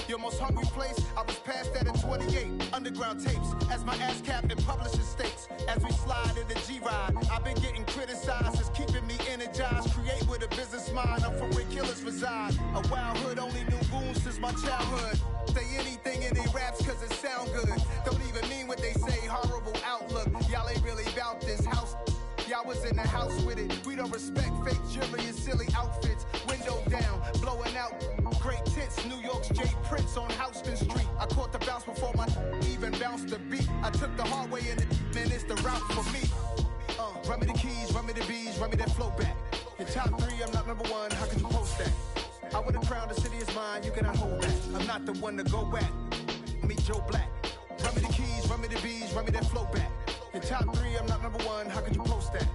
Your most hungry place, I was past that at 28. Underground tapes, as my ass cap in publishing states. As we slide in the G-Ride, I've been getting criticized. It's keeping me energized. Create with a business mind, I'm from where killers reside. A wild hood, only knew goons since my childhood. Say anything in they raps cause it sound good. Don't even mean what they say, horrible outlook. Y'all ain't really about this house. Y'all was in the house with it. We don't respect fake jewelry and silly outfits. Window down, blowing out. Great tits, New York's J. Prince on Houston Street. I caught the bounce before my even bounced the beat. I took the hard way in the man, it's the route for me. Run me the keys, run me the bees, run me that flow back. Your top three, I'm not number one, how could you post that? I would have crowned the city is mine, you cannot hold that. I'm not the one to go back. Meet Joe Black. Run me the keys, run me the bees, run me that flow back. Your top three, I'm not number one, how could you post that?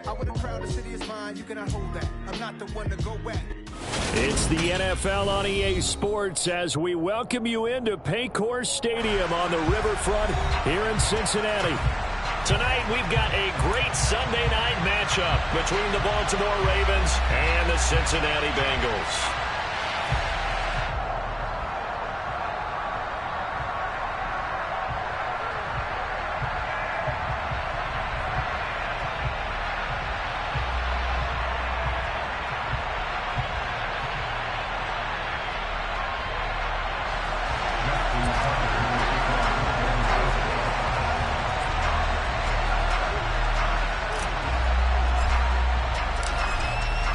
I would have crowned the city is mine, you cannot hold that. I'm not the one to go back. It's the NFL on EA Sports as we welcome you into Paycor Stadium on the riverfront here in Cincinnati. Tonight we've got a great Sunday night matchup between the Baltimore Ravens and the Cincinnati Bengals.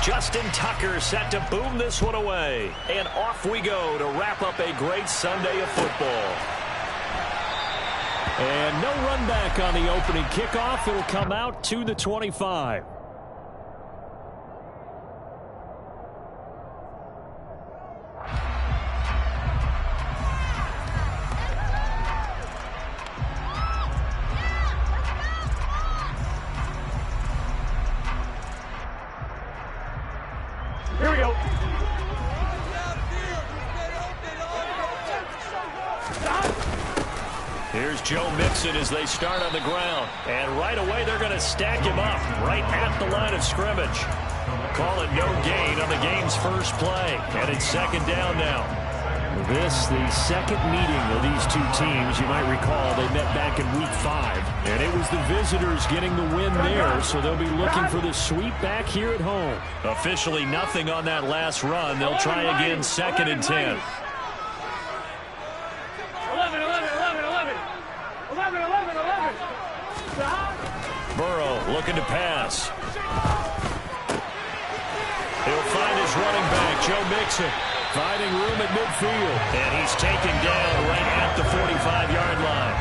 Justin Tucker set to boom this one away. And off we go to wrap up a great Sunday of football. And no run back on the opening kickoff. It'll come out to the 25. Here we go. Here's Joe Mixon as they start on the ground. And right away they're going to stack him up right at the line of scrimmage. Call it no gain on the game's first play. And it's second down now. This, the second meeting of these two teams. You might recall they met back in Week 5. And it was the visitors getting the win there, so they'll be looking for the sweep back here at home. Officially nothing on that last run. They'll try again second and 10. 11. Burrow looking to pass. He'll find his running back, Joe Mixon. Finding room at midfield. And he's taken down right at the 45-yard line.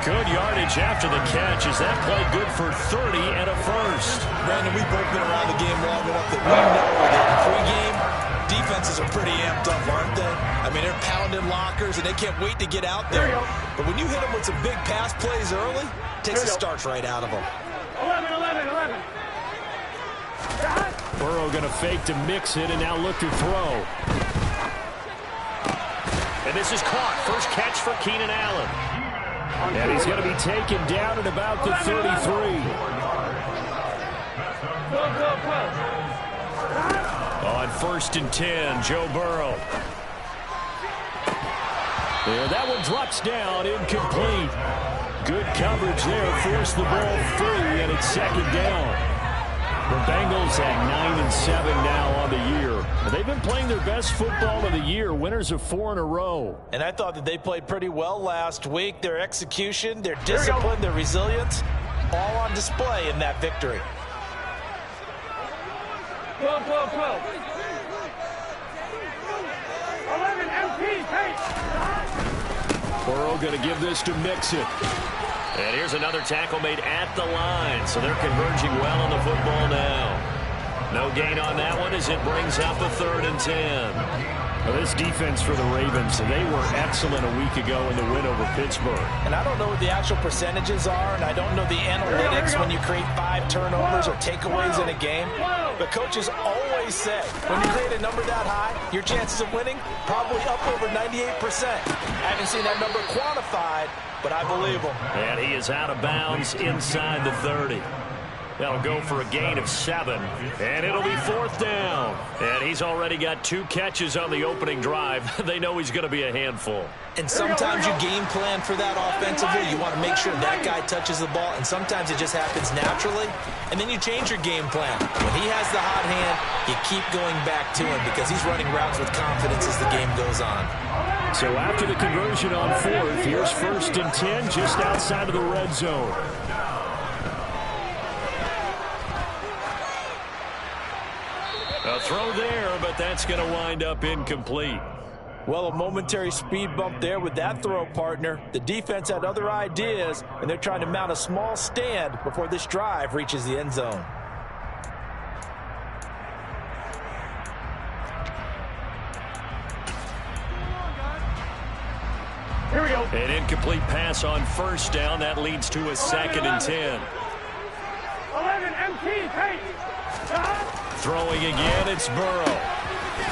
Good yardage after the catch. Is that play good for 30 and a first? Brandon, we've both been around the game long enough that we know that pre-game defenses are pretty amped up, aren't they? I mean, they're pounding lockers, and they can't wait to get out there. But when you hit them with some big pass plays early, it takes the starch right out of them. 11. Burrow going to fake to mix it and now look to throw. And this is caught. First catch for Keenan Allen. And he's going to be taken down at about the 33. On first and 10, Joe Burrow. Yeah, that one drops down, incomplete. Good coverage there, forced the ball free, and it's second down. The Bengals at 9-7 now on the year. They've been playing their best football of the year, winners of 4 in a row. And I thought that they played pretty well last week. Their execution, their discipline, their resilience, all on display in that victory. 12. 11 MP, Burrow going to give this to Mixon. And here's another tackle made at the line, so they're converging well on the football now. No gain on that one as it brings up a 3rd and 10. Well, this defense for the Ravens, they were excellent a week ago in the win over Pittsburgh. And I don't know what the actual percentages are, and I don't know the analytics when you create 5 turnovers or takeaways in a game. But coaches always say, when you create a number that high, your chances of winning probably up over 98%. I haven't seen that number quantified, but I believe him. And he is out of bounds inside the 30. That'll go for a gain of 7, and it'll be 4th down. And he's already got 2 catches on the opening drive. They know he's going to be a handful. And sometimes you game plan for that offensively. You want to make sure that guy touches the ball, and sometimes it just happens naturally, and then you change your game plan. When he has the hot hand, you keep going back to him because he's running routes with confidence as the game goes on. So after the conversion on 4th, here's 1st and 10 just outside of the red zone. A throw there, but that's going to wind up incomplete. Well, a momentary speed bump there with that throw, partner. The defense had other ideas, and they're trying to mount a small stand before this drive reaches the end zone. Here we go. An incomplete pass on 1st down. That leads to a 2nd and 10. 11 MT, Tate. Throwing again, it's Burrow.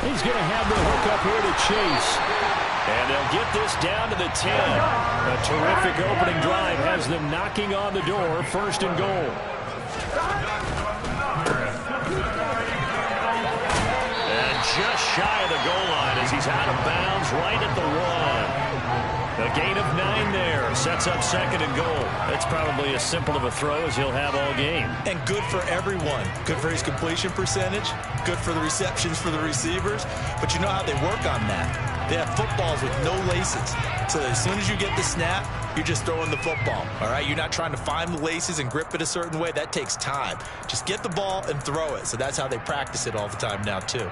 He's going to have the hook up here to Chase. And they'll get this down to the 10. A terrific opening drive has them knocking on the door, 1st and goal. And just shy of the goal line as he's out of bounds right at the 1. A gain of 9 there. Sets up 2nd and goal. That's probably as simple of a throw as he'll have all game. And good for everyone. Good for his completion percentage. Good for the receptions for the receivers. But you know how they work on that. They have footballs with no laces. So as soon as you get the snap, you're just throwing the football. All right? You're not trying to find the laces and grip it a certain way. That takes time. Just get the ball and throw it. So that's how they practice it all the time now, too.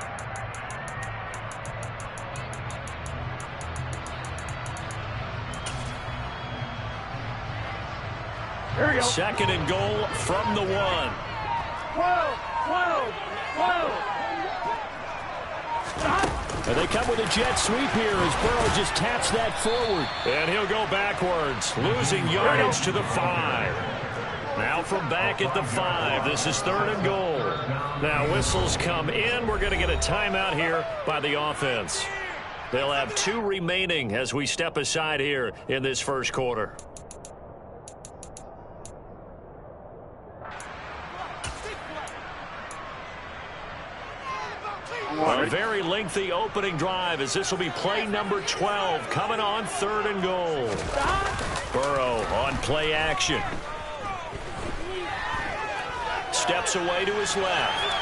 Here we go. 2nd and goal from the 1. 12, 12, 12. And they come with a jet sweep here as Burrow just taps that forward. And he'll go backwards, losing yardage to the 5. Now from back at the 5, this is 3rd and goal. Now whistles come in. We're going to get a timeout here by the offense. They'll have 2 remaining as we step aside here in this first quarter. A very lengthy opening drive as this will be play number 12 coming on 3rd and goal. Burrow on play action. Steps away to his left.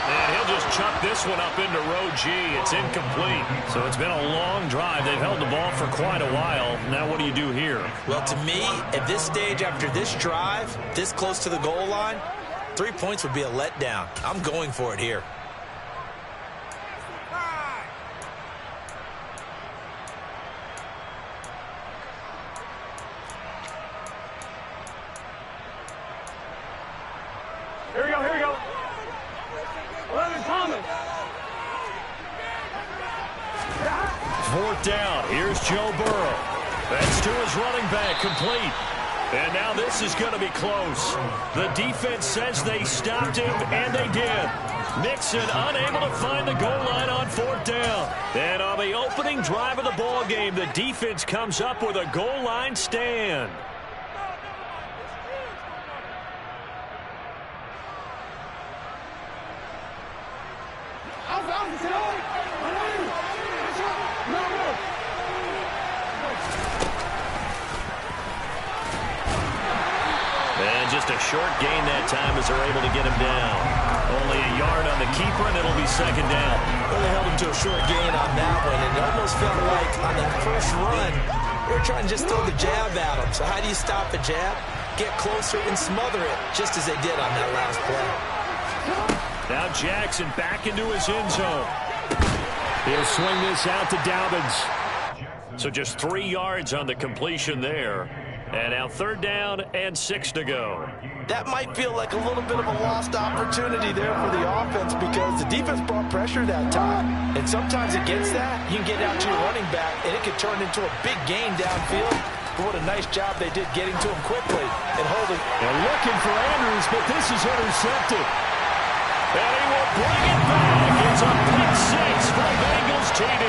And he'll just chuck this one up into row G. It's incomplete. So it's been a long drive. They've held the ball for quite a while. Now what do you do here? Well, to me, at this stage after this drive, this close to the goal line, 3 points would be a letdown. I'm going for it here. Here we go, here we go. 11 Thomas. 4th down. Here's Joe Burrow. That's to his running back, complete. And now this is going to be close. The defense says they stopped him, and they did. Mixon unable to find the goal line on 4th down. And on the opening drive of the ball game, the defense comes up with a goal line stand. And just a short gain that time as they're able to get him down. Only a yard on the keeper, and it'll be 2nd down. Well, they held him to a short gain on that one, and it almost felt like on the first run, they were trying to just throw the jab at him. So how do you stop a jab? Get closer and smother it, just as they did on that last play. Now Jackson back into his end zone. He'll swing this out to Dobbins. So just 3 yards on the completion there. And now 3rd down and 6 to go. That might feel like a little bit of a lost opportunity there for the offense because the defense brought pressure that time. And sometimes against that, you can get out to your running back, and it could turn into a big gain downfield. But what a nice job they did getting to him quickly and holding. They're looking for Andrews, but this is intercepted. And he will bring it back. It's a pick 6 for Bengals TD.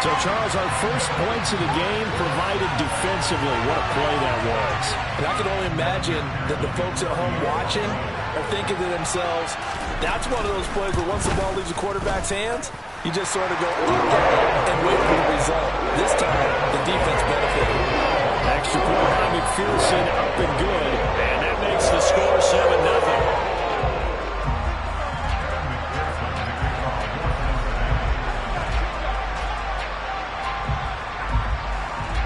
So, Charles, our first points of the game provided defensively. What a play that was. And I can only imagine that the folks at home watching are thinking to themselves, that's one of those plays where once the ball leaves the quarterback's hands, you just sort of go, okay, and wait for the result. This time, the defense benefited. Extra point by McPherson, up and good. And that makes the score 7-0.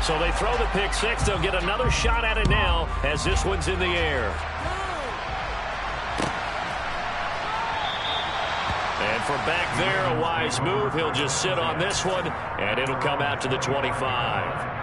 So they throw the pick six. They'll get another shot at it now as this one's in the air. And from back there, a wise move. He'll just sit on this one, and it'll come out to the 25.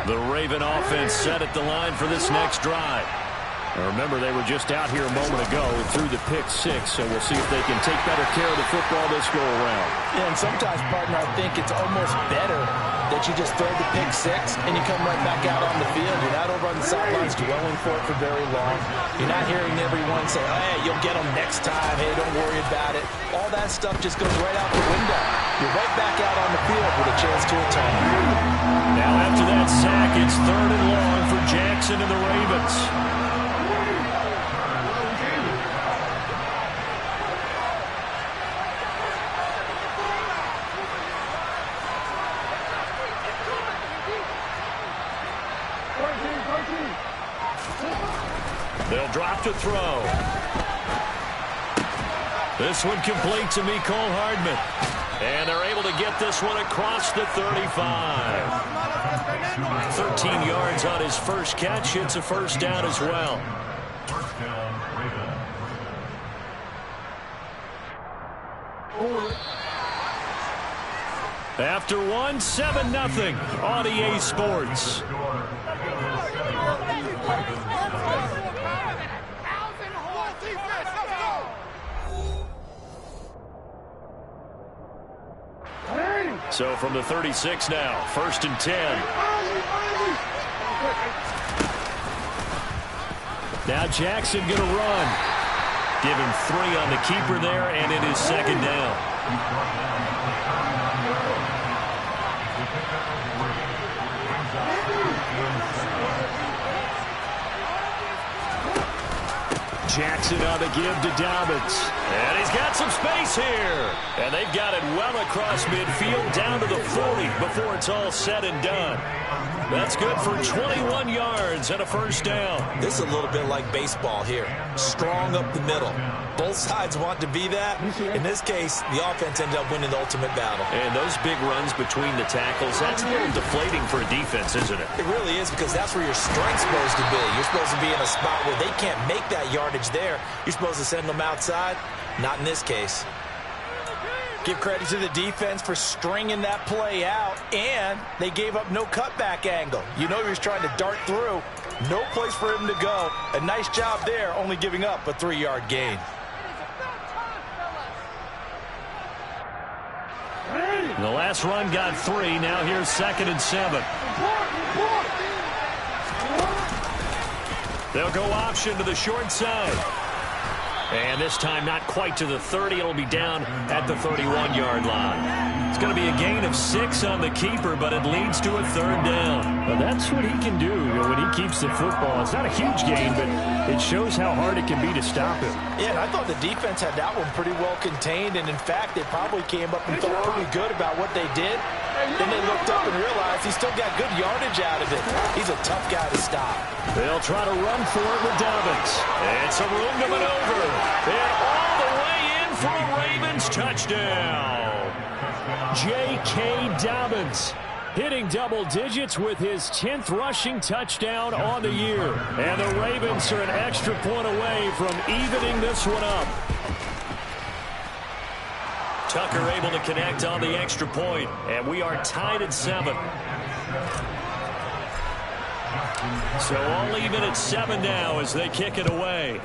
The Raven offense set at the line for this next drive. Now remember, they were just out here a moment ago and threw the pick six, so we'll see if they can take better care of the football this go-around. Yeah, and sometimes, partner, I think it's almost better that you just throw the pick six and you come right back out on the field. You're not over on the sidelines dwelling for it for very long. You're not hearing everyone say, oh, hey, you'll get them next time. Hey, don't worry about it. All that stuff just goes right out the window. You're right back out on the field with a chance to atone. Now after that sack, it's 3rd and long for Jackson and the Ravens. They'll drop to throw. This one complete to Mecole Hardman. And they're able to get this one across the 35. 13 yards on his first catch. It's a first down as well. After one, 7-0 on EA Sports. So from the 36 now, 1st and 10. Now Jackson going to run. Give him 3 on the keeper there, and it is 2nd down. Jackson on the give to Dobbins. And he's got some space here. And they've got it well across midfield down to the 40 before it's all said and done. That's good for 21 yards and a first down. This is a little bit like baseball here. Strong up the middle. Both sides want to be that. In this case, the offense ended up winning the ultimate battle. And those big runs between the tackles, that's a little deflating for a defense, isn't it? It really is, because that's where your strength's supposed to be. You're supposed to be in a spot where they can't make that yardage there. You're supposed to send them outside. Not in this case. Give credit to the defense for stringing that play out, and they gave up no cutback angle. You know he was trying to dart through. No place for him to go. A nice job there, only giving up a 3-yard gain. The last run got 3. Now here's 2nd and 7. They'll go option to the short side. And this time not quite to the 30. It'll be down at the 31-yard line. It's going to be a gain of 6 on the keeper, but it leads to a 3rd down. Well, that's what he can do when he keeps the football. It's not a huge gain, but it shows how hard it can be to stop him. Yeah, and I thought the defense had that one pretty well contained, and in fact, they probably came up and felt pretty good about what they did. Then they looked up and realized he still got good yardage out of it. He's a tough guy to stop. They'll try to run for it with Dobbins. It's a room to maneuver. And all the way in for a Ravens touchdown. J.K. Dobbins hitting double digits with his 10th rushing touchdown on the year. And the Ravens are an extra point away from evening this one up. Tucker able to connect on the extra point, and we are tied at 7. So all even at 7 now as they kick it away.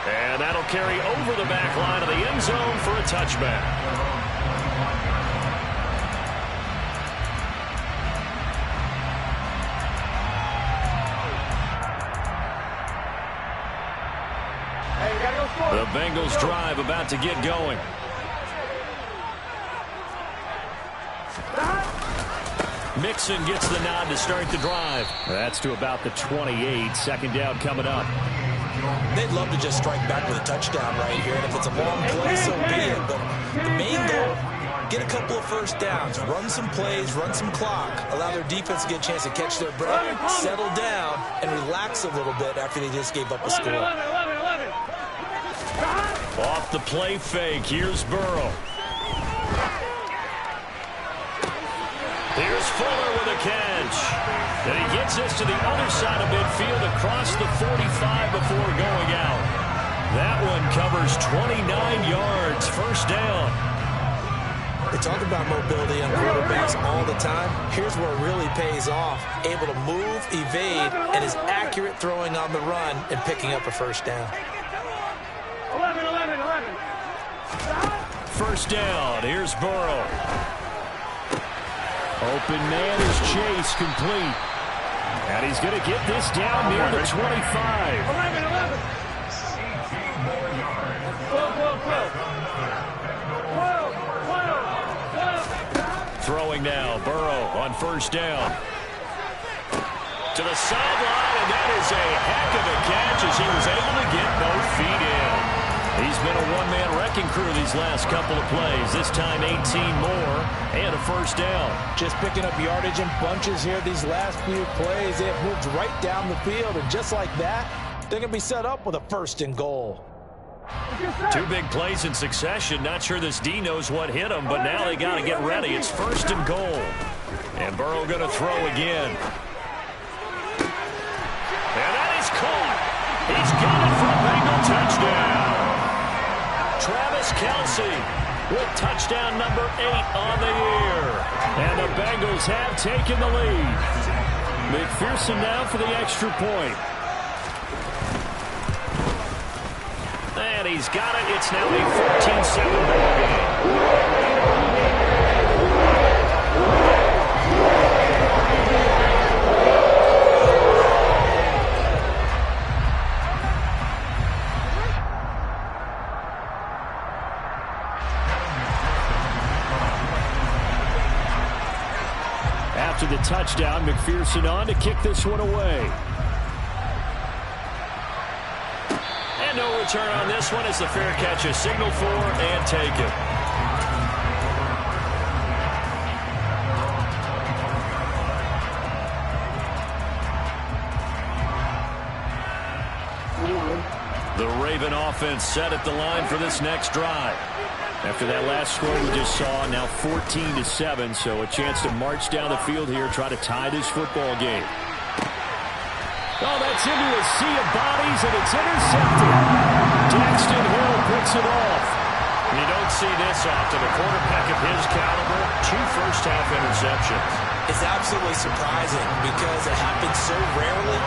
And that'll carry over the back line of the end zone for a touchback. Bengals drive about to get going. Mixon gets the nod to start the drive. That's to about the 28. Second down coming up. They'd love to just strike back with a touchdown right here, and if it's a long play, so be it. But the main goal, get a couple of first downs, run some plays, run some clock, allow their defense to get a chance to catch their breath, settle down, and relax a little bit after they just gave up a score. Off the play fake, here's Burrow. Here's Fuller with a catch. And he gets this to the other side of midfield across the 45 before going out. That one covers 29 yards, first down. They talk about mobility on quarterbacks all the time. Here's where it really pays off. Able to move, evade, and is accurate throwing on the run and picking up a first down. 11. First down, here's Burrow. Open man is Chase, complete. And he's going to get this down near the 25. 11. Throwing now, Burrow on first down. To the sideline, and that is a heck of a catch as he was able to get both feet in. He's been a one-man wrecking crew these last couple of plays. This time 18 more and a first down. Just picking up yardage in bunches here these last few plays. They have moved right down the field, and just like that, they're going to be set up with a first and goal. Two big plays in succession. Not sure this D knows what hit him, but now they got to get ready. It's first and goal. And Burrow going to throw again. And that is caught. He's got it for a Bengal touchdown. Travis Kelce with touchdown number 8 on the year. And the Bengals have taken the lead. McPherson now for the extra point. And he's got it. It's now a 14-7 ball game. After the touchdown, McPherson on to kick this one away. And no return on this one as the fair catch is signaled for and taken. The Raven offense set at the line for this next drive. After that last score we just saw, now 14-7, so a chance to march down the field here, try to tie this football game. Oh, that's into a sea of bodies, and it's intercepted. Daxton Hill picks it off. You don't see this often. A quarterback of his caliber, 2 first-half interceptions. It's absolutely surprising because it happens so rarely.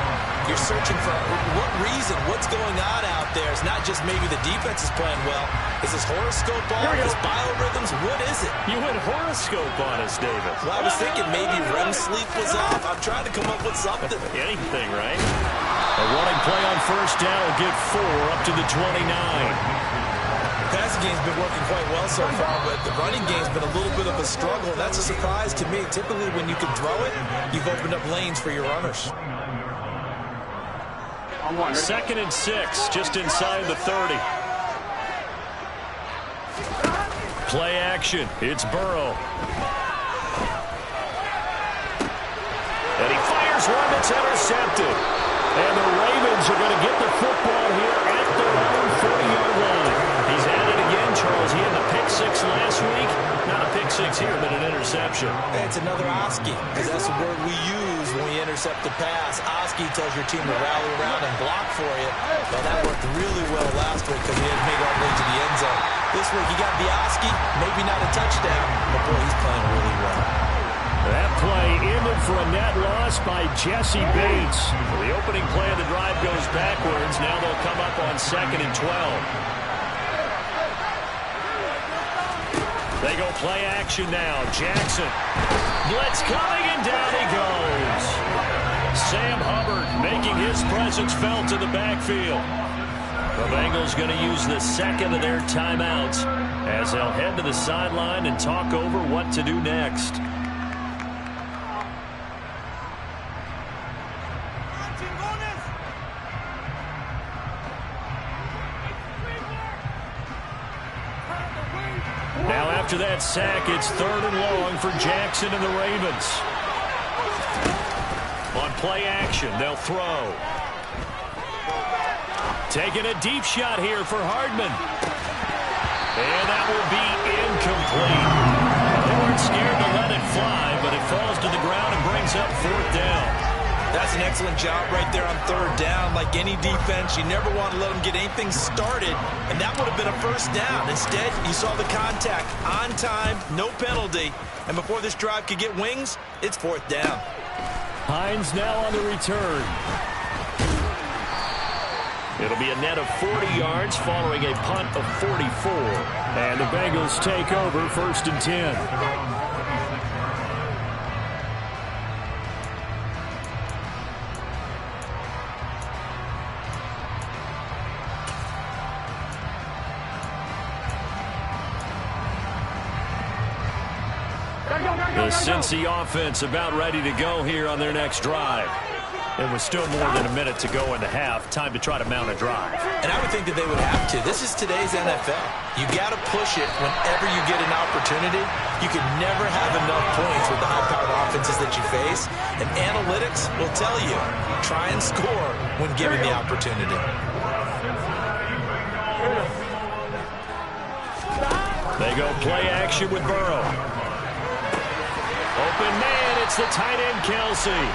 You're searching for what reason, what's going on out there. It's not just maybe the defense is playing well. Is this horoscope off? Is biorhythms? What is it? You went horoscope on us, David. Well, I was thinking maybe REM sleep was off. I'm trying to come up with something. Anything, right? A running play on first down will get 4 up to the 29. The passing game's been working quite well so far, but the running game's been a little bit of a struggle. That's a surprise to me. Typically, when you can throw it, you've opened up lanes for your runners. 2nd and 6, just inside the 30. Play action. It's Burrow. And he fires one that's intercepted. And the Ravens are going to get the football here at their own 40-yard line. He's at it again, Charles. He had the pick 6 last week. Not a pick 6 here, but an interception. It's another Oski, because that's the word we use when we intercept the pass. Oski tells your team to rally around and block for you. Well, that worked really well last week because he didn't make all the way to the end zone. This week, he got the Oski, maybe not a touchdown, but boy, he's playing really well. That play ended for a net loss by Jesse Bates. The opening play of the drive goes backwards. Now they'll come up on 2nd and 12. They go play action now. Jackson. Blitz coming, and down he goes. Sam Hubbard making his presence felt in the backfield. The Bengals going to use the second of their timeouts as they'll head to the sideline and talk over what to do next. Now after that sack, it's 3rd and long for Jackson and the Ravens. On play action, they'll throw. Taking a deep shot here for Hardman. And that will be incomplete. They weren't scared to let it fly, but it falls to the ground and brings up 4th down. That's an excellent job right there on 3rd down. Like any defense, you never want to let them get anything started, and that would have been a 1st down. Instead, you saw the contact on time, no penalty, and before this drive could get wings, it's 4th down. Hines now on the return. It'll be a net of 40 yards following a punt of 44. And the Bengals take over 1st and 10. The Cincy offense about ready to go here on their next drive. It was still more than a minute to go in the half. Time to try to mount a drive. And I would think that they would have to. This is today's NFL. You got to push it whenever you get an opportunity. You can never have enough points with the high-powered offenses that you face. And analytics will tell you, try and score when given the opportunity. They go play action with Burrow. Open man, it's the tight end, Kelsey.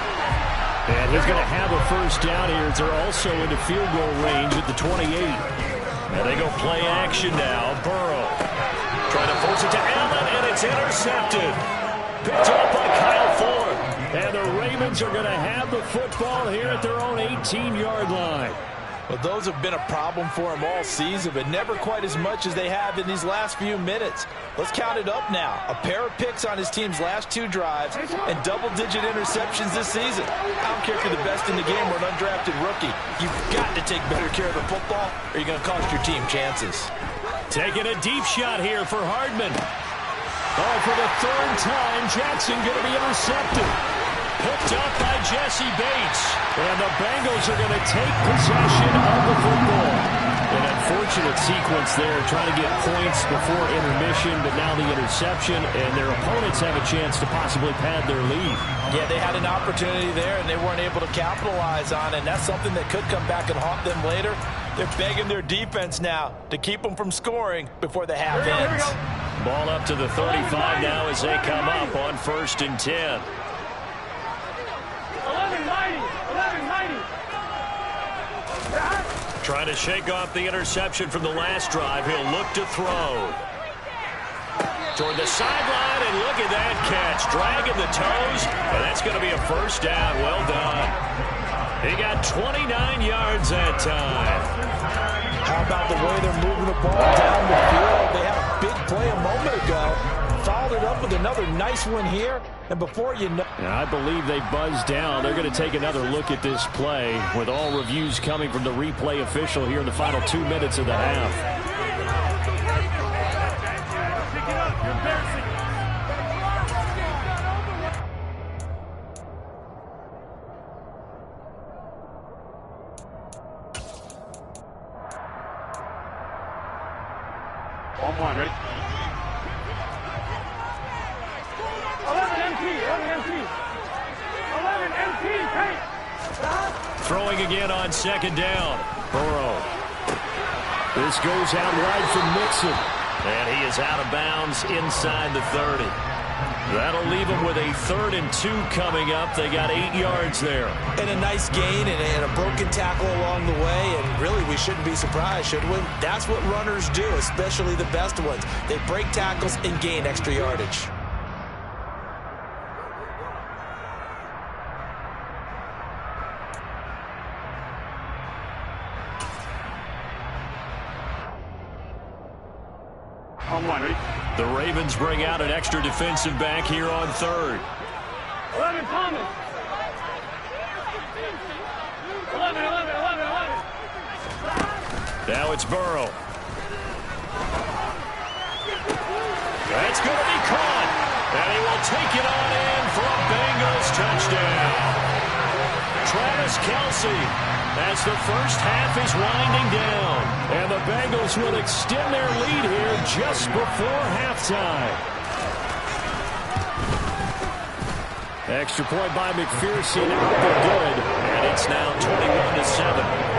And he's going to have a 1st down here as they're also into field goal range at the 28. And they go play action now. Burrow trying to force it to Allen, and it's intercepted. Picked up by Kyle Ford. And the Ravens are going to have the football here at their own 18-yard line. Well, those have been a problem for them all season, but never quite as much as they have in these last few minutes. Let's count it up now. A pair of picks on his team's last 2 drives and double-digit interceptions this season. I don't care if you're the best in the game or an undrafted rookie. You've got to take better care of the football or you're going to cost your team chances. Taking a deep shot here for Hardman. Oh, for the 3rd time, Jackson going to be intercepted. Picked up by Jesse Bates. And the Bengals are going to take possession of the football. An unfortunate sequence there, trying to get points before intermission, but now the interception, and their opponents have a chance to possibly pad their lead. Yeah, they had an opportunity there, and they weren't able to capitalize on it, and that's something that could come back and haunt them later. They're begging their defense now to keep them from scoring before the half ends. Ball up to the 35 now as they come up on 1st and 10. 11-90. Trying to shake off the interception from the last drive. He'll look to throw. Toward the sideline, and look at that catch. Dragging the toes, and that's going to be a 1st down. Well done. He got 29 yards that time. How about the way they're moving the ball down the field? They had a big play a moment ago. Followed it up with another nice one here. And before you know... And I believe they buzzed down. They're going to take another look at this play with all reviews coming from the replay official here in the final 2 minutes of the half. One, ready? 11 MT, Throwing again on 2nd down. Burrow. This goes out wide from Mixon. And he is out of bounds inside the 30. That'll leave them with a 3rd and 2 coming up. They got 8 yards there. And a nice gain and a broken tackle along the way. And really, we shouldn't be surprised, should we? That's what runners do, especially the best ones. They break tackles and gain extra yardage. The Ravens bring out an extra defensive back here on 3rd. 11 Thomas. 11. Now it's Burrow. That's going to be caught. And he will take it on in for a Bengals touchdown. Travis Kelce, as the first half is winding down. And the Bengals will extend their lead here just before halftime. Extra point by McPherson out for good. And it's now 21-7.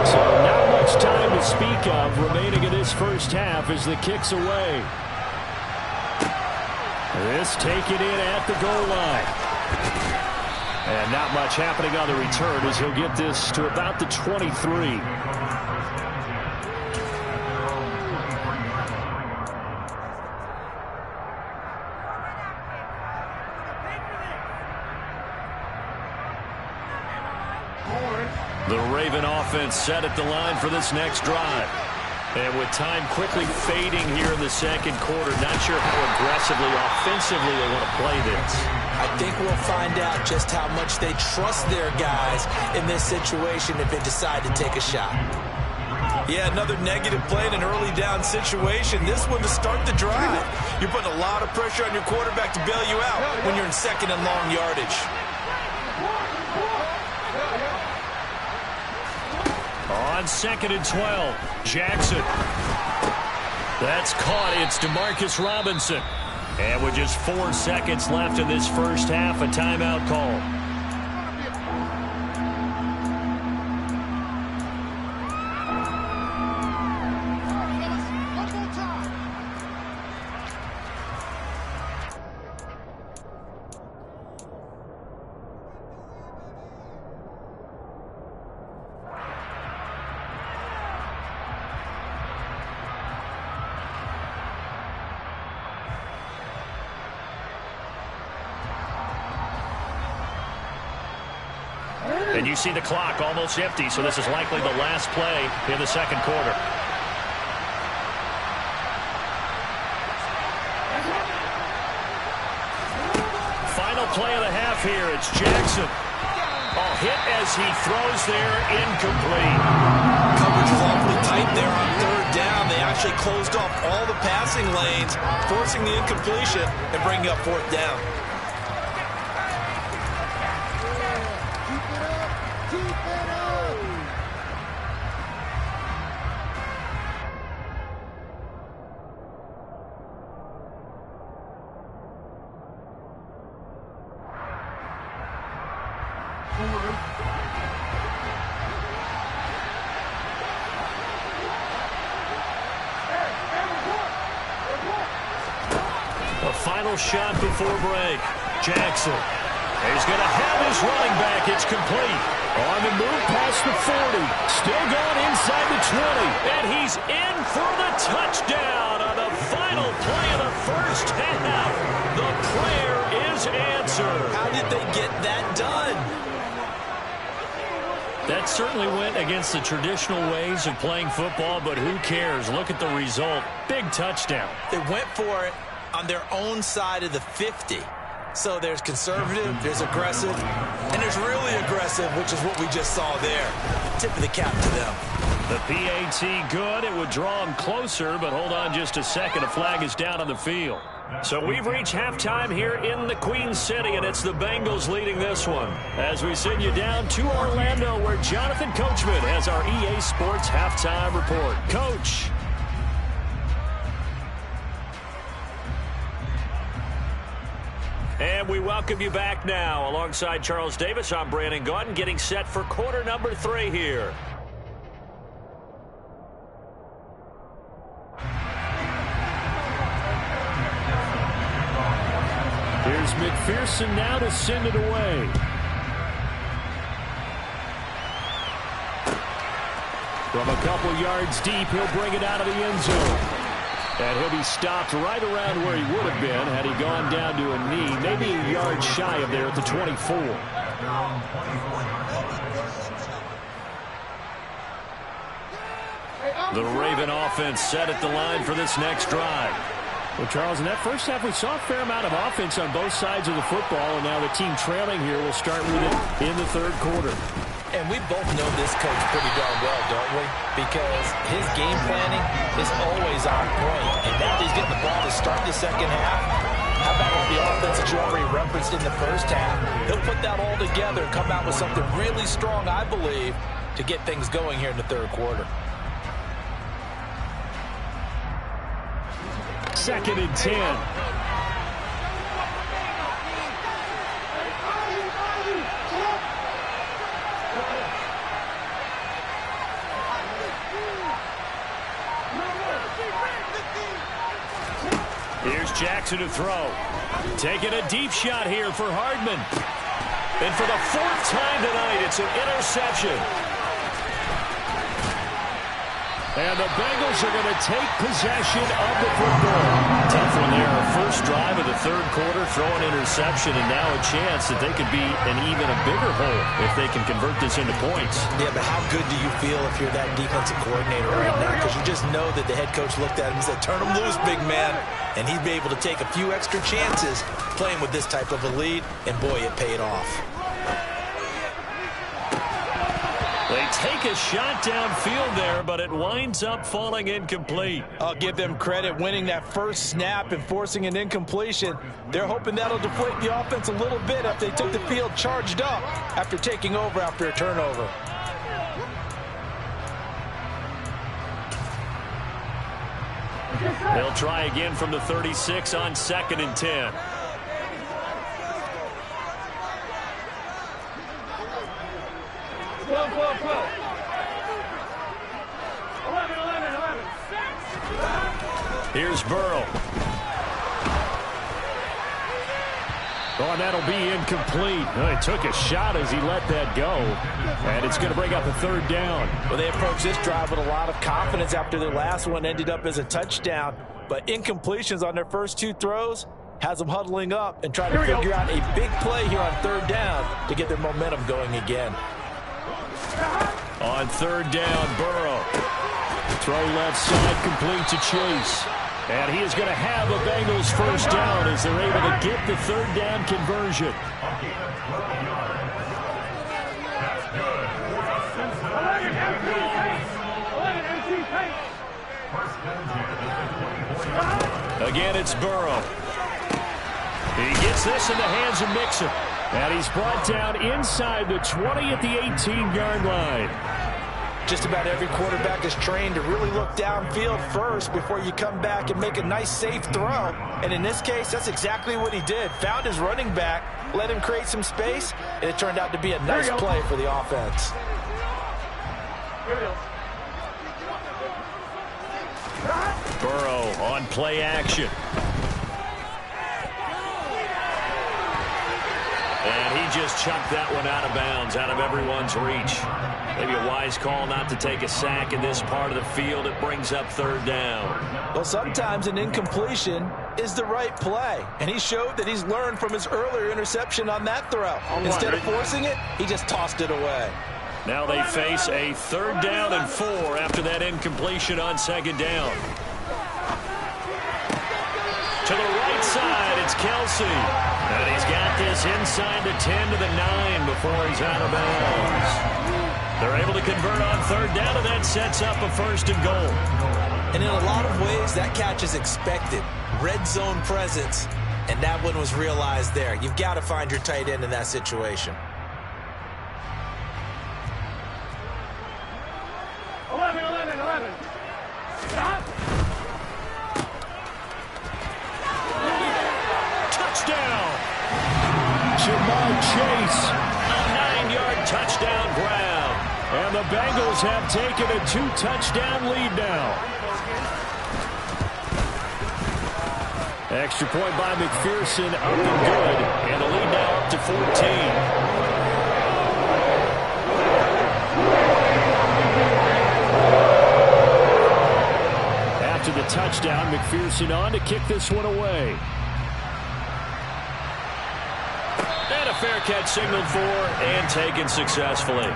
So not much time to speak of remaining in this first half as the kick's away. This taken in at the goal line. And not much happening on the return as he'll get this to about the 23. The Raven offense set at the line for this next drive. And with time quickly fading here in the second quarter, not sure how aggressively, offensively they want to play this. I think we'll find out just how much they trust their guys in this situation if they decide to take a shot. Yeah, another negative play in an early down situation. This one to start the drive. You're putting a lot of pressure on your quarterback to bail you out when you're in second and long yardage. On 2nd and 12, Jackson. That's caught. It's Demarcus Robinson. And with just 4 seconds left in this first half, a timeout call. And you see the clock almost empty, so this is likely the last play in the second quarter. Final play of the half here. It's Jackson. Oh, hit as he throws there, incomplete. Coverage is awfully tight there on third down. They actually closed off all the passing lanes, forcing the incompletion and bringing up fourth down. A final shot before break. Jackson. He's going to have his running back. It's complete. On the move past the 40. Still going inside the 20. And he's in for the touchdown on the final play of the first half. The prayer is answered. How did they get that done? That certainly went against the traditional ways of playing football, but who cares? Look at the result. Big touchdown. They went for it on their own side of the 50. So there's conservative, there's aggressive, and there's really aggressive, which is what we just saw there. Tip of the cap to them. The PAT good. It would draw them closer, but hold on just a second. A flag is down on the field. So we've reached halftime here in the Queen City, and it's the Bengals leading this one. As we send you down to Orlando, where Jonathan Coachman has our EA Sports halftime report. Coach. And we welcome you back now. Alongside Charles Davis, I'm Brandon Gaudin, getting set for quarter number 3 here. Here's McPherson now to send it away. From a couple yards deep, he'll bring it out of the end zone. And he'll be stopped right around where he would have been had he gone down to a knee, maybe a yard shy of there at the 24. The Raven offense set at the line for this next drive. Well, Charles, in that first half, we saw a fair amount of offense on both sides of the football, and now the team trailing here will start with it in the third quarter. And we both know this coach pretty darn well, don't we? Because his game planning is always on point. And now he's getting the ball to start the second half. How about the offense that you already referenced in the first half? He'll put that all together and come out with something really strong, I believe, to get things going here in the third quarter. Second and 10. Here's Jackson to throw. Taking a deep shot here for Hardman. And for the fourth time tonight, it's an interception. And the Bengals are going to take possession of the football. Tough one there. First drive of the third quarter, throw an interception, and now a chance that they could be in even a bigger hole if they can convert this into points. Yeah, but how good do you feel if you're that defensive coordinator right now? Because you just know that the head coach looked at him and said, turn him loose, big man. And he'd be able to take a few extra chances playing with this type of a lead, and boy, it paid off. They take a shot downfield there, but it winds up falling incomplete. I'll give them credit winning that first snap and forcing an incompletion. They're hoping that'll deflate the offense a little bit if they took the field charged up after taking over after a turnover. They'll try again from the 36 on 2nd and 10. Here's Burrow. Oh, and that'll be incomplete. Oh, he took a shot as he let that go. And it's going to bring up a third down. Well, they approached this drive with a lot of confidence after their last one ended up as a touchdown. But incompletions on their first two throws has them huddling up and trying to figure out a big play here on third down to get their momentum going again. On third down, Burrow. Throw left side, complete to Chase. And he is going to have a Bengals first down as they're able to get the third down conversion. Again, it's Burrow. He gets this in the hands of Mixon. And he's brought down inside the 20 at the 18-yard line. Just about every quarterback is trained to really look downfield first before you come back and make a nice, safe throw. And in this case, that's exactly what he did. Found his running back, let him create some space, and it turned out to be a nice play for the offense. Burrow on play action. And he just chucked that one out of bounds, out of everyone's reach. Maybe a wise call not to take a sack in this part of the field. It brings up third down. Well, sometimes an incompletion is the right play. And he showed that he's learned from his earlier interception on that throw. Instead of forcing it, he just tossed it away. Now they face a third down and 4 after that incompletion on second down. To the right side, it's Kelsey. And he's got this inside the 10 to the 9 before he's out of bounds. They're able to convert on third down, and that sets up a first and goal. And in a lot of ways, that catch is expected. Red zone presence, and that one was realized there. You've got to find your tight end in that situation. 11. Touchdown! Jamar Chase, a 9-yard touchdown grab. And the Bengals have taken a 2-touchdown lead now. Extra point by McPherson, up and good. And the lead now up to 14. After the touchdown, McPherson on to kick this one away. And a fair catch signaled for and taken successfully.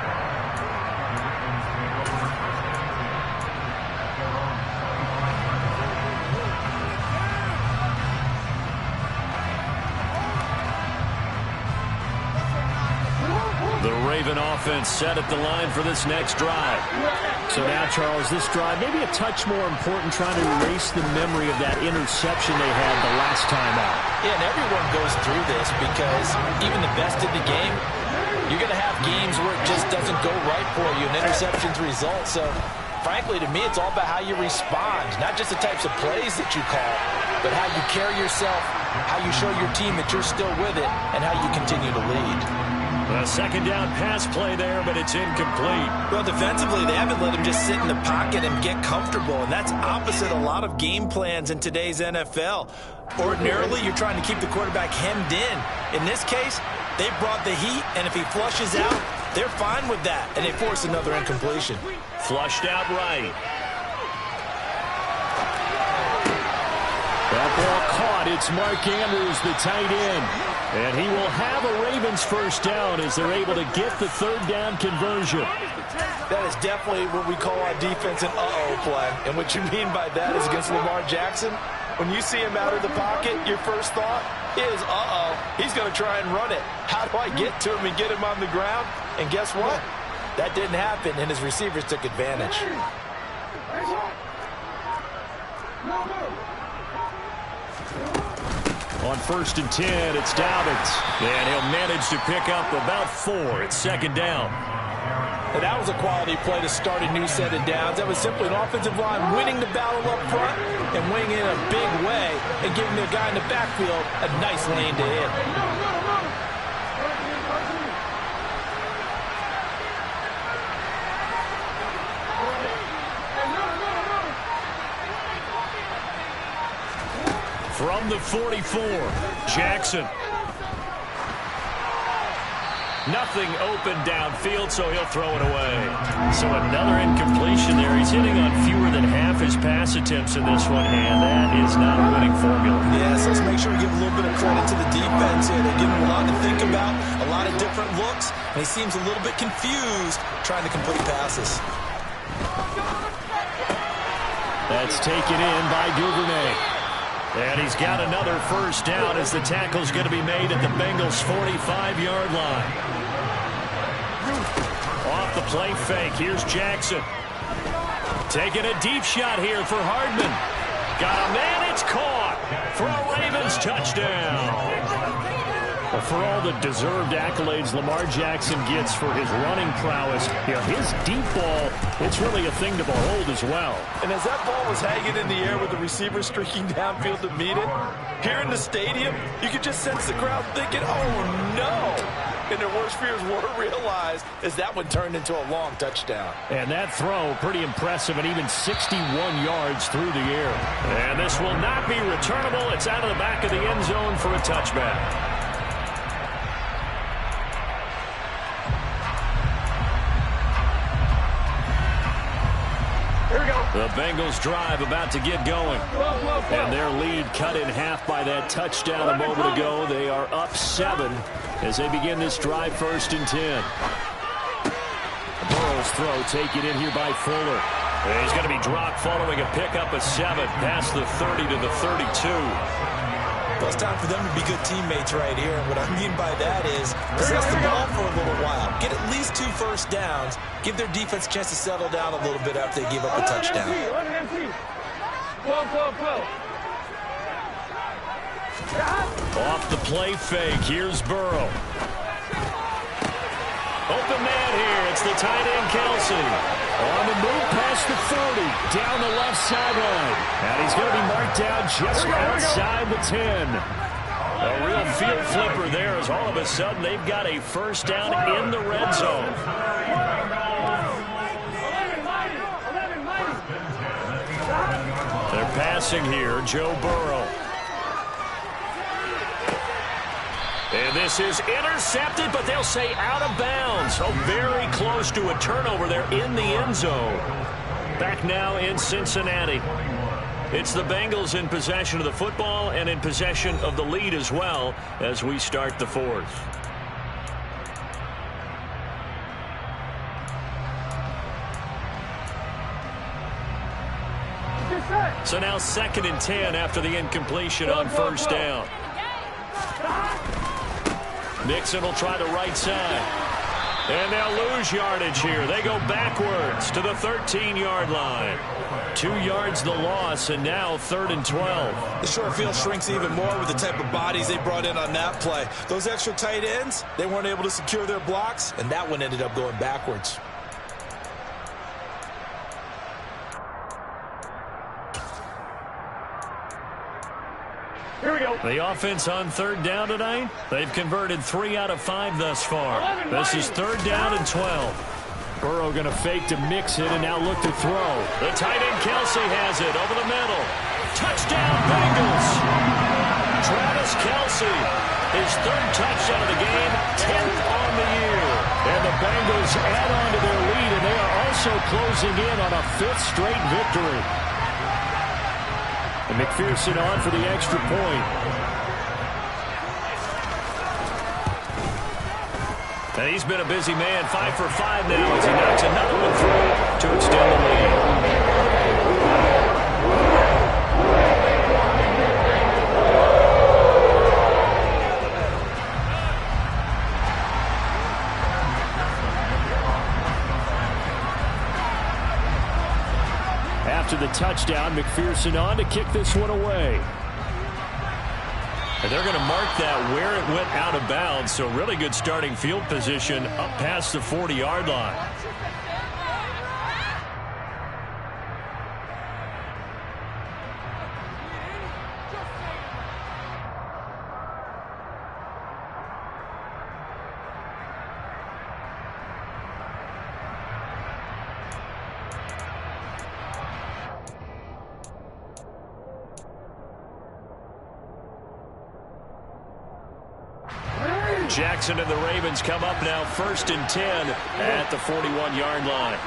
Raven offense set at the line for this next drive. So now, Charles, this drive maybe a touch more important, trying to erase the memory of that interception they had the last time out. Yeah, and everyone goes through this because even the best in the game, you're going to have games where it just doesn't go right for you, and interceptions result. So, frankly, to me, it's all about how you respond, not just the types of plays that you call, but how you carry yourself, how you show your team that you're still with it, and how you continue to lead. A second down pass play there, but it's incomplete. Well, defensively, they haven't let him just sit in the pocket and get comfortable, and that's opposite a lot of game plans in today's NFL. Ordinarily, you're trying to keep the quarterback hemmed in. In this case, they brought the heat, and if he flushes out, they're fine with that, and they force another incompletion. Flushed out right. That ball caught. It's Mark Andrews, the tight end. And he will have a Ravens first down as they're able to get the third down conversion. That is definitely what we call our defense an uh-oh play. And what you mean by that is against Lamar Jackson, when you see him out of the pocket, your first thought is, uh-oh, he's going to try and run it. How do I get to him and get him on the ground? And guess what? That didn't happen, and his receivers took advantage. On 1st and 10, it's Dobbins. And he'll manage to pick up about 4. It's second down. And that was a quality play to start a new set of downs. That was simply an offensive line winning the battle up front and winning in a big way and giving the guy in the backfield a nice lane to hit. From the 44, Jackson. Nothing open downfield, so he'll throw it away. So another incompletion there. He's hitting on fewer than half his pass attempts in this one, and that is not a winning formula. Yes, let's make sure we give a little bit of credit to the defense here. They're giving him a lot to think about, a lot of different looks, and he seems a little bit confused trying to complete passes. That's taken in by Duvernay. And he's got another first down as the tackle's going to be made at the Bengals' 45-yard line. Off the play fake, here's Jackson. Taking a deep shot here for Hardman. Got a man, it's caught for a Ravens touchdown. Well, for all the deserved accolades Lamar Jackson gets for his running prowess, his deep ball, it's really a thing to behold as well. And as that ball was hanging in the air with the receiver streaking downfield to meet it, here in the stadium, you could just sense the crowd thinking, oh, no. And their worst fears were realized as that one turned into a long touchdown. And that throw, pretty impressive, and even 61 yards through the air. And this will not be returnable. It's out of the back of the end zone for a touchback. The Bengals drive about to get going. And their lead cut in half by that touchdown a moment ago. They are up 7 as they begin this drive 1st and 10. Burrow's throw taken in here by Fuller. He's going to be dropped following a pickup of 7 past the 30 to the 32. Well, it's time for them to be good teammates right here. And what I mean by that is possess the ball for a little while. Get at least 2 first downs. Give their defense a chance to settle down a little bit after they give up a touchdown. Off the play fake. Here's Burrow. Open man here. It's the tight end, Kelsey. On the move past the 40. Down the left sideline. And he's going to be marked down just outside the 10. A real field flipper there as all of a sudden they've got a first down in the red zone. They're passing here, Joe Burrow. And this is intercepted, but they'll say out of bounds. So very close to a turnover there in the end zone. Back now in Cincinnati. It's the Bengals in possession of the football and in possession of the lead as well as we start the 4th. So now 2nd and 10 after the incompletion on first down. Mixon will try the right side. And they'll lose yardage here. They go backwards to the 13-yard line. 2 yards the loss, and now 3rd and 12. The short field shrinks even more with the type of bodies they brought in on that play. Those extra tight ends, they weren't able to secure their blocks, and that one ended up going backwards. Here we go. The offense on 3rd down tonight, they've converted 3 out of 5 thus far. This is 3rd down and 12. Burrow going to fake to mix it and now look to throw. The tight end Kelsey has it over the middle. Touchdown Bengals. Travis Kelsey, his 3rd touchdown of the game, 10th on the year. And the Bengals add on to their lead, and they are also closing in on a 5th straight victory. And McPherson on for the extra point. And he's been a busy man, 5 for 5 now as he knocks another one through to extend the lead. After the touchdown, McPherson on to kick this one away. And they're going to mark that where it went out of bounds, so really good starting field position up past the 40-yard line. Jackson and the Ravens come up now 1st and 10 at the 41-yard line.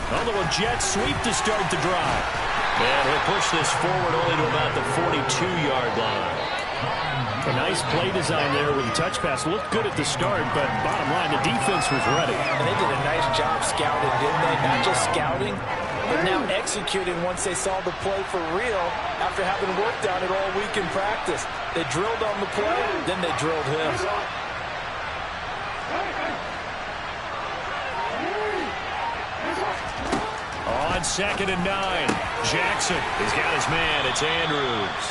A little jet sweep to start the drive. And he'll push this forward only to about the 42-yard line. A nice play design there with the touch pass. Looked good at the start, but bottom line, the defense was ready. And they did a nice job scouting, didn't they? Not just scouting, but now executing once they saw the play for real after having worked on it all week in practice. They drilled on the play, then they drilled him. On 2nd and 9, Jackson. He's got his man. It's Andrews.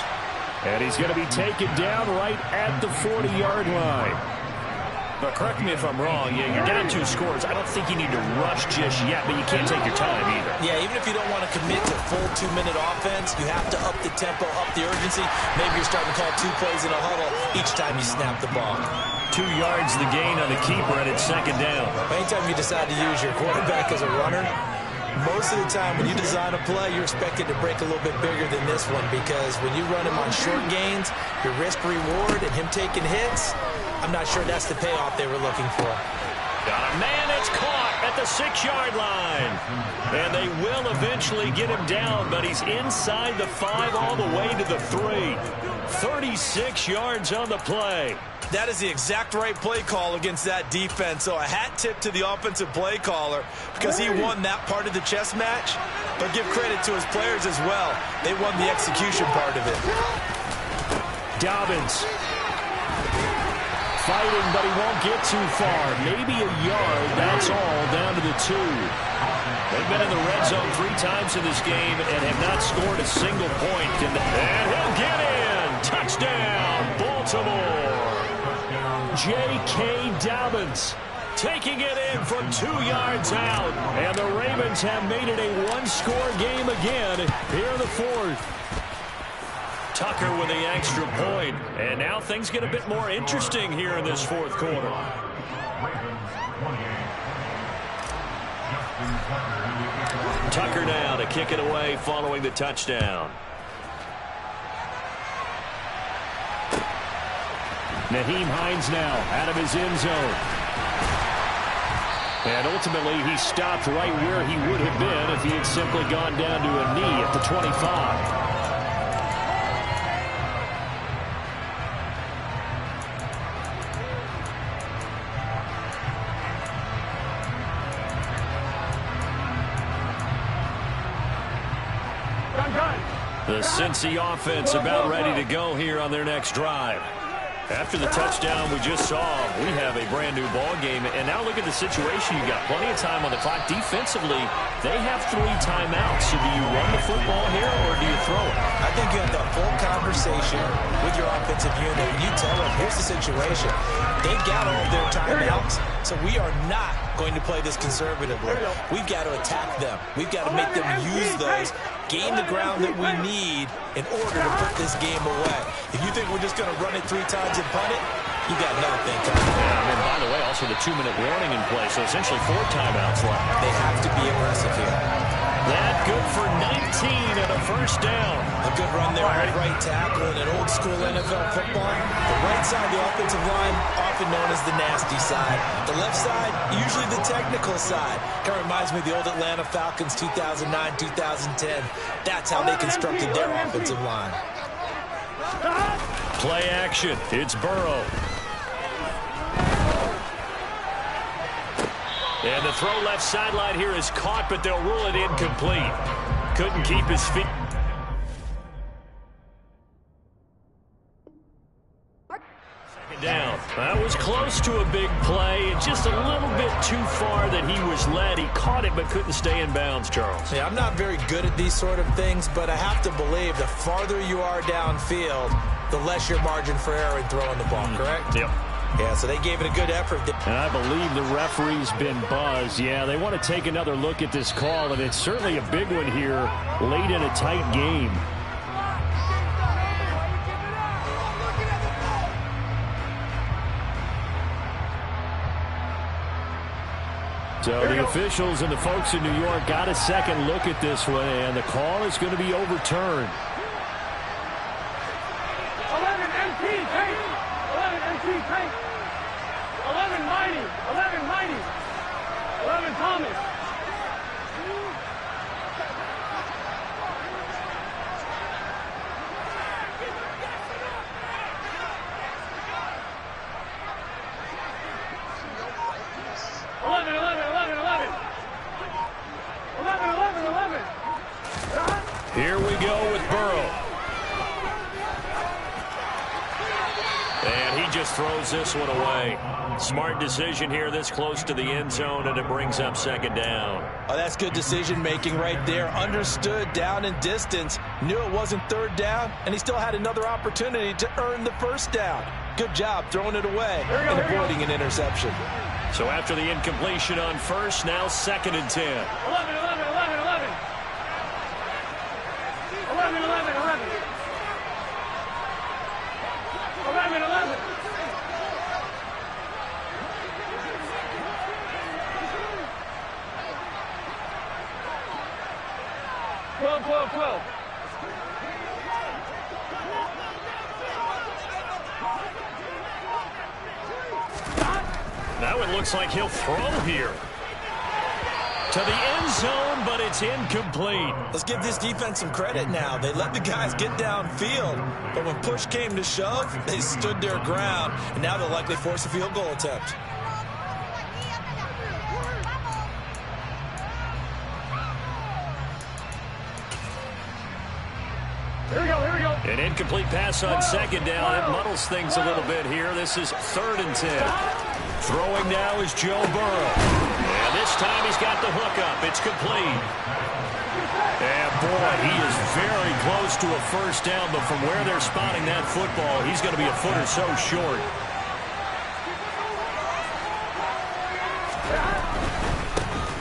And he's going to be taken down right at the 40-yard line. But correct me if I'm wrong. Yeah, you're down 2 scores. I don't think you need to rush just yet, but you can't take your time either. Yeah, even if you don't want to commit to full 2-minute offense, you have to up the tempo, up the urgency. Maybe you're starting to call 2 plays in a huddle each time you snap the ball. 2 yards the gain on the keeper, and it's 2nd down. Anytime you decide to use your quarterback as a runner, most of the time when you design a play, you're expected to break a little bit bigger than this one, because when you run him on short gains, your risk-reward and him taking hits, I'm not sure that's the payoff they were looking for. Got a man that's caught at the 6-yard line. And they will eventually get him down, but he's inside the 5 all the way to the 3. 36 yards on the play. That is the exact right play call against that defense. So a hat tip to the offensive play caller, because he won that part of the chess match. But give credit to his players as well. They won the execution part of it. Dobbins fighting, but he won't get too far. Maybe a yard, that's all, down to the 2. They've been in the red zone 3 times in this game and have not scored a single point. And he'll get in. Touchdown, Baltimore. J.K. Dobbins taking it in from 2 yards out. And the Ravens have made it a 1-score game again here in the 4th. Tucker with the extra point. And now things get a bit more interesting here in this 4th quarter. Tucker now to kick it away following the touchdown. Nyheim Hines now out of his end zone. And ultimately, he stopped right where he would have been if he had simply gone down to a knee at the 25. The Cincy offense about ready to go here on their next drive. After the touchdown we just saw, we have a brand new ball game. And now look at the situation. You got plenty of time on the clock. Defensively, they have 3 timeouts. So do you run the football here or do you throw it? I think you have that full conversation with your offensive unit. And you tell them, here's the situation. They've got all of their timeouts, so we are not going to play this conservatively. We've got to attack them. We've got to make them use those, gain the ground that we need in order to put this game away. If you think we're just going to run it 3 times and punt it, you got another thing coming. Yeah, and by the way, also the 2-minute warning in play, so essentially 4 timeouts left. They have to be aggressive here. That good for 19 and a first down. A good run there at right tackle in an old-school NFL football. The right side of the offensive line, often known as the nasty side. The left side, usually the technical side. Kind of reminds me of the old Atlanta Falcons 2009, 2010. That's how they constructed their offensive line. Play action. It's Burrow. And the throw left sideline here is caught, but they'll rule it incomplete. Couldn't keep his feet. Second down. That was close to a big play. Just a little bit too far that he was led. He caught it but couldn't stay in bounds, Charles. Yeah, I'm not very good at these sort of things, but I have to believe the farther you are downfield, the less your margin for error in throwing the ball, correct? Yep. Yeah, so they gave it a good effort. And I believe the referee's been buzzed. Yeah, they want to take another look at this call, and it's certainly a big one here late in a tight game. So the officials and the folks in New York got a second look at this one, and the call is going to be overturned. 11 MT, paint. 11 MT, paint. 11 Mighty. 11 Mighty. 11 Thomas. Here we go with Burrow. And he just throws this one away. Smart decision here this close to the end zone, and it brings up second down. Oh, that's good decision-making right there. Understood down and distance. Knew it wasn't third down, and he still had another opportunity to earn the first down. Good job throwing it away and avoiding an interception. So after the incompletion on first, now 2nd and 10. 11, 11, 11, 11. 11, 11, 11. 11, 11. Now it looks like he'll throw here. To the end zone, but it's incomplete. Let's give this defense some credit now. They let the guys get downfield, but when push came to shove, they stood their ground, and now they'll likely force a field goal attempt. Here we go. An incomplete pass on second down. It muddles things a little bit here. This is 3rd and 10. Throwing now is Joe Burrow. And this time he's got the hook up. It's complete. And boy, he is very close to a first down, but from where they're spotting that football, he's going to be a foot or so short.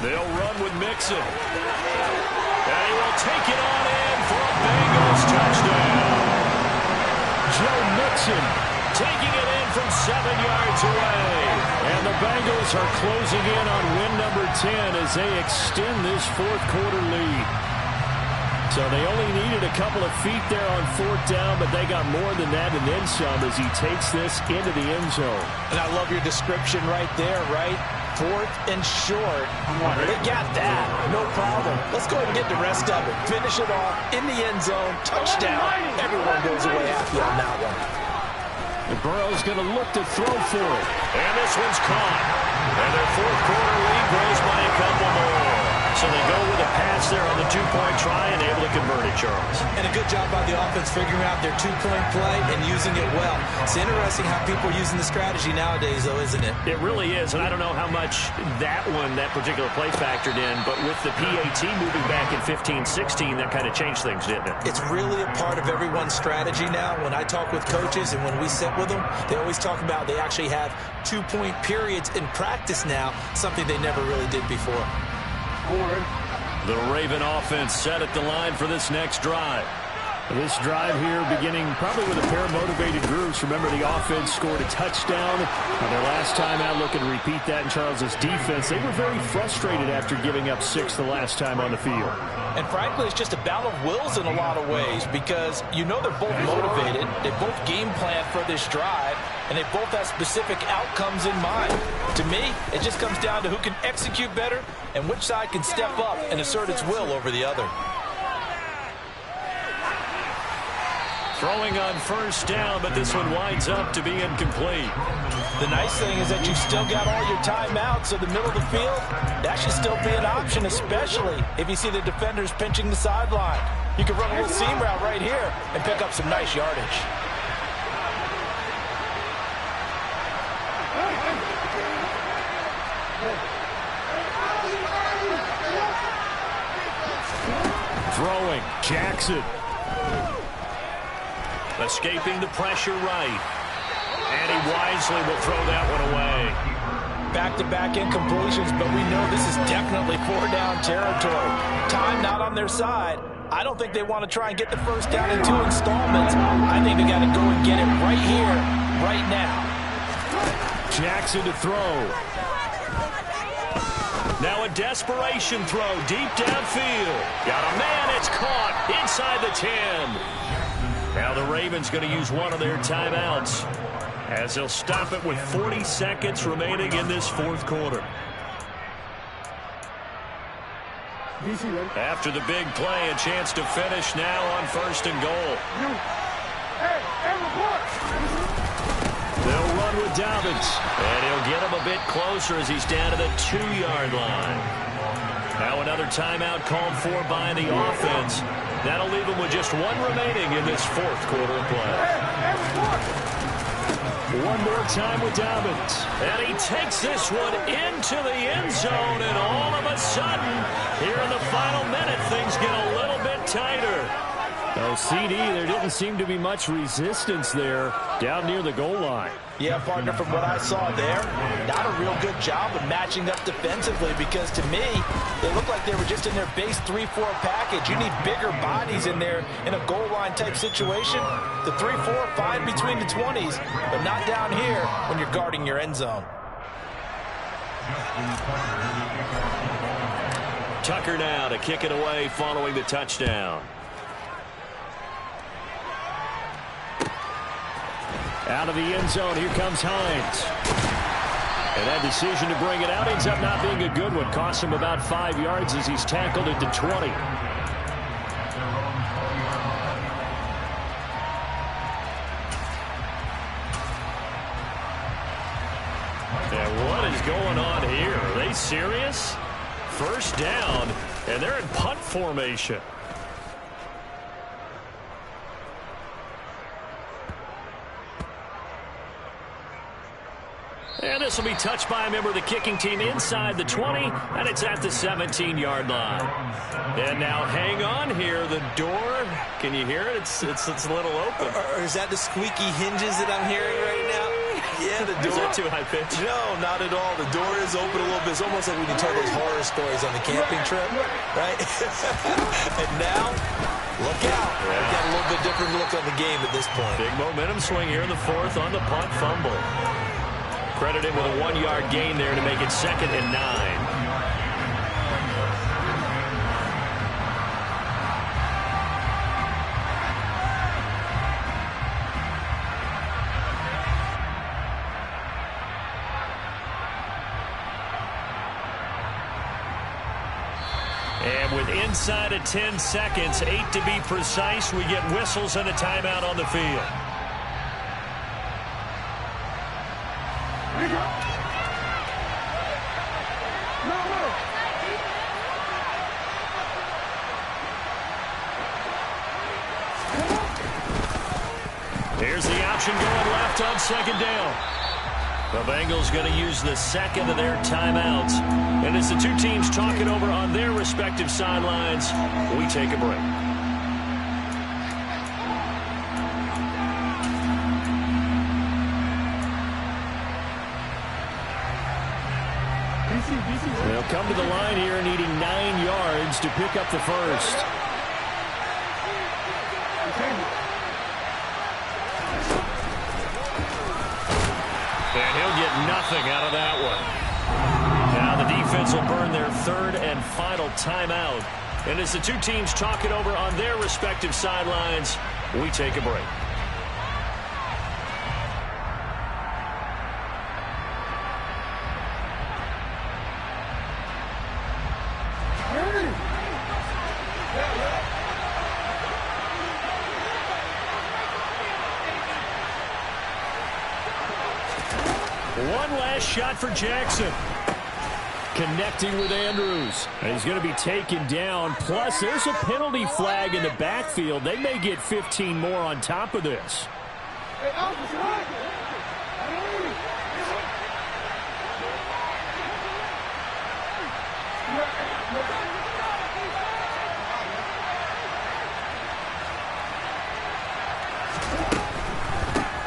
They'll run with Mixon. And he will take it on in for a Bengals touchdown. Joe Mixon taking it in from 7 yards away. And the Bengals are closing in on win number 10 as they extend this 4th quarter lead. So they only needed a couple of feet there on 4th down, but they got more than that and then some as he takes this into the end zone. And I love your description right there, right? 4th and short. They got that. No problem. Let's go ahead and get the rest of it. Finish it off in the end zone. Touchdown. Everyone goes away happy on that one. And Burrow's going to look to throw for it. And this one's caught. And their 4th quarter lead grows by a couple more. So they go with a pass there on the 2-point try and able to convert it. Charles. And a good job by the offense figuring out their two-point play and using it well. It's interesting how people are using the strategy nowadays, though, isn't it? It really is, and I don't know how much that particular play factored in, but with the PAT moving back in 15-16, that kind of changed things, didn't it? It's really a part of everyone's strategy now. When I talk with coaches and when we sit with them, they always talk about they actually have two-point periods in practice now, something they never really did before. The Raven offense set at the line for this next drive. This drive here beginning probably with a pair of motivated groups. Remember, the offense scored a touchdown on their last time out. Looking to repeat that in Charles's defense. They were very frustrated after giving up 6 the last time on the field. And frankly, it's just a battle of wills in a lot of ways because you know they're both motivated. They both game plan for this drive, and they both have specific outcomes in mind. To me, it just comes down to who can execute better and which side can step up and assert its will over the other. Throwing on first down, but this one winds up to be incomplete. The nice thing is that you still got all your timeouts, so the middle of the field, that should still be an option, especially if you see the defenders pinching the sideline. You can run a little seam route right here and pick up some nice yardage. Throwing, Jackson. Escaping the pressure right. And he wisely will throw that one away. Back-to-back incompletions, but we know this is definitely 4-down territory. Time not on their side. I don't think they want to try and get the first down in 2 installments. I think they got to go and get it right here, right now. Jackson to throw. Now a desperation throw deep downfield. Got a man, it's caught inside the 10. Now the Ravens going to use one of their timeouts as they'll stop it with 40 seconds remaining in this fourth quarter. After the big play, a chance to finish now on first and goal. They'll run with Dobbins. And he'll get him a bit closer as he's down to the 2-yard line. Now another timeout called for by the offense. That'll leave him with just one remaining in this fourth quarter of play. One more time with Dobbins. And he takes this one into the end zone, and all of a sudden, here in the final minute, things get a little bit tighter. Oh, CD, there didn't seem to be much resistance there down near the goal line. Yeah, partner, from what I saw there, not a real good job of matching up defensively because to me, they looked like they were just in their base 3-4 package. You need bigger bodies in there in a goal line type situation. The 3-4 fine between the 20s, but not down here when you're guarding your end zone. Tucker now to kick it away following the touchdown. Out of the end zone, here comes Hines. And that decision to bring it out ends up not being a good one. Costs him about 5 yards as he's tackled at the 20. And what is going on here? Are they serious? First down, and they're in punt formation. And this will be touched by a member of the kicking team inside the 20, and it's at the 17-yard line. And now hang on here. The door, can you hear it? It's a little open. Or is that the squeaky hinges that I'm hearing right now? Yeah, the door. Is that too high pitch? No, not at all. The door is open a little bit. It's almost like when you tell those horror stories on the camping trip, right? And now, look out. Yeah. We've got a little bit different look on the game at this point. Big momentum swing here in the fourth on the punt fumble. Credited with a 1-yard gain there to make it 2nd and 9. And with inside of 10 seconds, 8 to be precise, we get whistles and a timeout on the field. Motion going left on second down. The Bengals going to use the second of their timeouts. And as the two teams talk it over on their respective sidelines, we take a break. They'll come to the line here needing 9 yards to pick up the first. And he'll get nothing out of that one. Now the defense will burn their third and final timeout. And as the two teams talk it over on their respective sidelines, we take a break. One last shot for Jackson. Connecting with Andrews. And he's going to be taken down. Plus, there's a penalty flag in the backfield. They may get 15 more on top of this.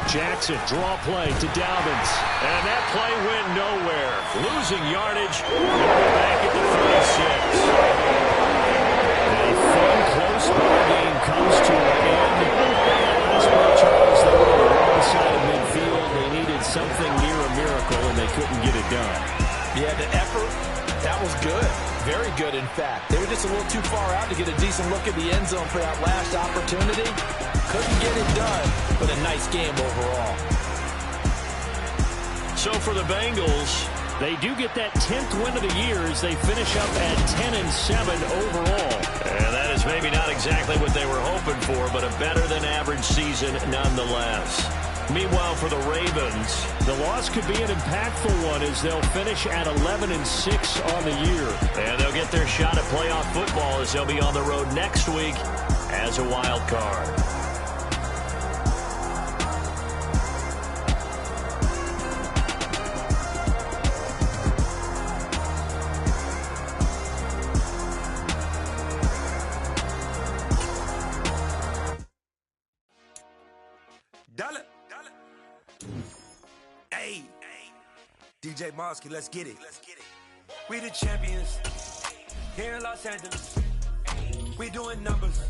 Jackson, draw play to Dobbins. And that play went nowhere. Losing yardage. Back at the 36. A fun, close ball game comes to an end. Last play, Charles, they were on the wrong side of midfield. They needed something near a miracle, and they couldn't get it done. Yeah, the effort, that was good. Very good, in fact. They were just a little too far out to get a decent look at the end zone for that last opportunity. Couldn't get it done, but a nice game overall. So for the Bengals, they do get that 10th win of the year as they finish up at 10-7 overall. And that is maybe not exactly what they were hoping for, but a better-than-average season nonetheless. Meanwhile, for the Ravens, the loss could be an impactful one as they'll finish at 11-6 on the year. And they'll get their shot at playoff football as they'll be on the road next week as a wild card. Hey, DJ Mosky, let's get it. We the champions here in Los Angeles. We doing numbers.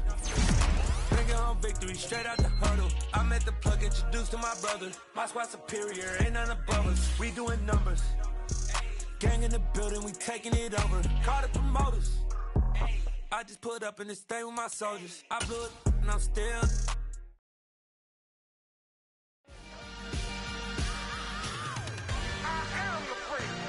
Bringing home victory straight out the huddle. I'm at the plug, introduced to my brother. My squad superior, ain't none above us. We doing numbers. Gang in the building, we taking it over. Call the promoters. I just put up in this thing with my soldiers. I blew it and I'm still